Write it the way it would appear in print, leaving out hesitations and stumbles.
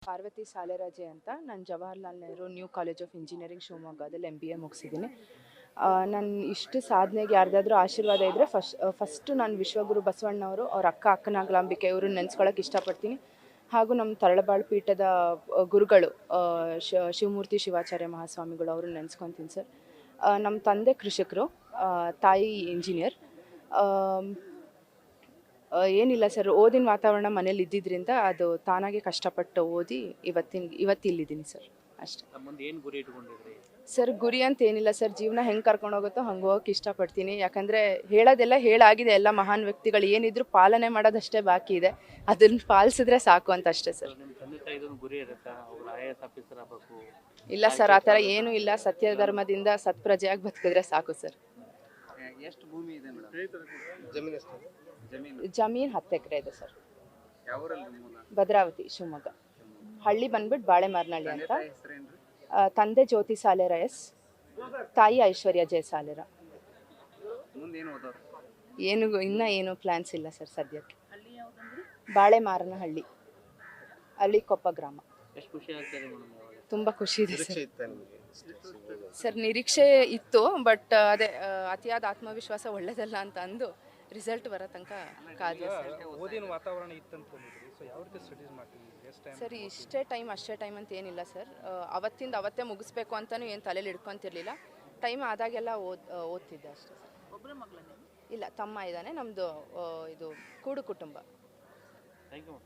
ಪಾರ್ವತಿ ಸಾಲೆರಾಜೆ ಅಂತ. ನಾನು Jawaharlal Nehru new college of engineering ಶಿವಮೊಗ್ಗದಲ್ಲಿ MBA ಮುಗಿಸಿದ್ದೀನಿ. ನಾನು ಇಷ್ಟು ಸಾಧನೆಗೆ ಯಾರ್ದಾದ್ರೂ ಆಶೀರ್ವಾದ ಇದ್ದರೆ ಫಸ್ಟು ನಾನು ವಿಶ್ವಗುರು ಬಸವಣ್ಣವರು, ಅವ್ರ ಅಕ್ಕನಾಗಲಾಂಬಿಕೆ ಇವ್ರನ್ನ ನೆನೆಸ್ಕೊಳ್ಳೋಕೆ ಇಷ್ಟಪಡ್ತೀನಿ. ಹಾಗೂ ನಮ್ಮ ತರಳಬಾಳು ಪೀಠದ ಗುರುಗಳು ಶಿವಮೂರ್ತಿ ಶಿವಾಚಾರ್ಯ ಮಹಾಸ್ವಾಮಿಗಳು ಅವ್ರನ್ನ ನೆನೆಸ್ಕೊತೀನಿ ಸರ್. ನಮ್ಮ ತಂದೆ ಕೃಷಿಕರು, ತಾಯಿ ಇಂಜಿನಿಯರ್. ಏನಿಲ್ಲ ಸರ್, ಓದಿನ ವಾತಾವರಣ ಮನೇಲಿ ಇದ್ದಿದ್ದರಿಂದ ಅದು ತಾನಾಗೆ ಕಷ್ಟಪಟ್ಟು ಓದಿ ಇವತ್ತು ಇಲ್ಲಿದ್ದೀನಿ ಸರ್, ಅಷ್ಟೇ. ಸರ್ ಗುರಿ ಅಂತ ಏನಿಲ್ಲ ಸರ್, ಜೀವನ ಹೆಂಗೆ ಕರ್ಕೊಂಡು ಹೋಗುತ್ತೋ ಹಂಗೆ ಹೋಗೋಕೆ ಇಷ್ಟಪಡ್ತೀನಿ. ಯಾಕಂದರೆ ಹೇಳೋದೆಲ್ಲ ಹೇಳಾಗಿದೆ, ಎಲ್ಲ ಮಹಾನ್ ವ್ಯಕ್ತಿಗಳು ಏನಿದ್ರು ಪಾಲನೆ ಮಾಡೋದಷ್ಟೇ ಬಾಕಿ ಇದೆ, ಅದನ್ನು ಪಾಲಿಸಿದ್ರೆ ಸಾಕು ಅಂತ ಅಷ್ಟೇ ಸರ್. ಇಲ್ಲ ಸರ್, ಆ ಥರ ಏನೂ ಇಲ್ಲ. ಸತ್ಯ ಧರ್ಮದಿಂದ ಸತ್ಪ್ರಜೆಯಾಗಿ ಬದುಕಿದ್ರೆ ಸಾಕು ಸರ್. ಎಷ್ಟು ಭೂಮಿ ಇದೆ ಮೇಡಮ್? ಜಮೀನು 10 ಎಕರೆ ಇದೆ ಸರ್. ಭದ್ರಾವತಿ, ಶಿವಮೊಗ್ಗ. ಹಳ್ಳಿ ಬಂದ್ಬಿಟ್ಟು ಬಾಳೆಮಾರ್ನಹಳ್ಳಿ ಅಂತ. ತಂದೆ ಜ್ಯೋತಿ ಸಾಲೆರ ಎಸ್, ತಾಯಿ ಐಶ್ವರ್ಯ ಜೆ ಸಾಲೆರ. ಇನ್ನೂ ಪ್ಲಾನ್ಸ್ ಇಲ್ಲ ಸರ್ ಸದ್ಯಕ್ಕೆ. ಬಾಳೆಮಾರನಹಳ್ಳಿ, ಕೊಪ್ಪ ಗ್ರಾಮ. ತುಂಬ ಖುಷಿ ಇದೆ ಸರ್. ನಿರೀಕ್ಷೆ ಇತ್ತು, ಬಟ್ ಅದೇ ಅತಿಯಾದ ಆತ್ಮವಿಶ್ವಾಸ ಒಳ್ಳೇದಲ್ಲ ಅಂತ ಅಂದು ರಿಸಲ್ಟ್ ಬರೋ ತನಕ ಕಾದ್ವಿ ಸರ್. ಅಷ್ಟೇ ಟೈಮ್ ಅಂತ ಏನಿಲ್ಲ ಸರ್. ಅವತ್ತೇ ಮುಗಿಸ್ಬೇಕು ಅಂತಲೂ ಏನು ತಲೆಯಲ್ಲಿ ಇಟ್ಕೊತಿರ್ಲಿಲ್ಲ. ಟೈಮ್ ಆದಾಗೆಲ್ಲ ಓದ್ತಿದ್ದೆ ಅಷ್ಟೇ ಸರ್. ಇಲ್ಲ, ತಮ್ಮ ಇದ್ದಾನೆ. ನಮ್ಮದು ಇದು ಕೂಡು ಕುಟುಂಬ. Thank you.